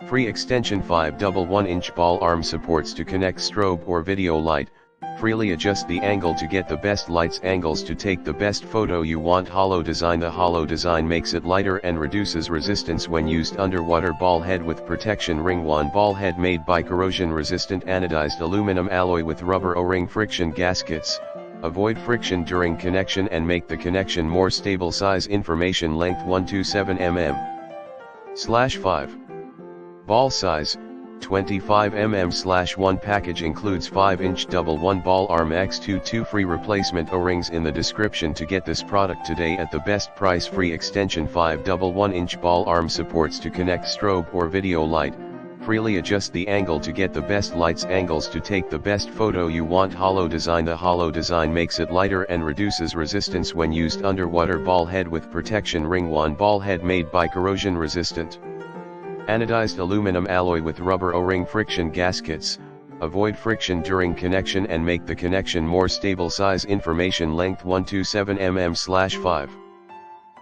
Free extension 511-inch ball arm supports to connect strobe or video light. Freely adjust the angle to get the best lights angles to take the best photo you want. Hollow design. The hollow design makes it lighter and reduces resistance when used underwater. Ball head with protection ring. One ball head made by corrosion resistant anodized aluminum alloy with rubber O-ring friction gaskets. Avoid friction during connection and make the connection more stable. Size information: length 127 mm/5. Ball size 25 mm/1. Package includes 5-inch double 1 ball arm X22 free replacement O-rings in the description to get this product today at the best price. Free extension 511-inch ball arm supports to connect strobe or video light. Freely adjust the angle to get the best lights angles to take the best photo you want. Hollow design. The hollow design makes it lighter and reduces resistance when used underwater. Ball head with protection ring. One ball head made by corrosion resistant anodized aluminum alloy with rubber O-ring friction gaskets. Avoid friction during connection and make the connection more stable. Size information: length 127 mm/5.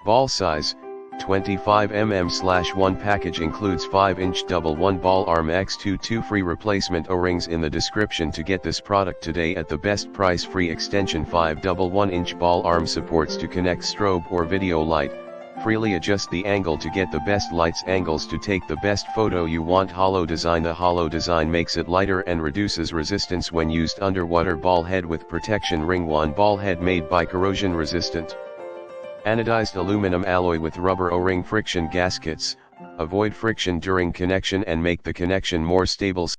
Ball size 25 mm/1. Package includes 5-inch double 1 ball arm X22 free replacement O-rings in the description to get this product today at the best price. Free extension 511-inch ball arm supports to connect strobe or video light. Freely adjust the angle to get the best lights angles to take the best photo you want. Hollow design. The hollow design makes it lighter and reduces resistance when used underwater. Ball head with protection ring. One ball head made by corrosion resistant anodized aluminum alloy with rubber O-ring friction gaskets. Avoid friction during connection and make the connection more stable.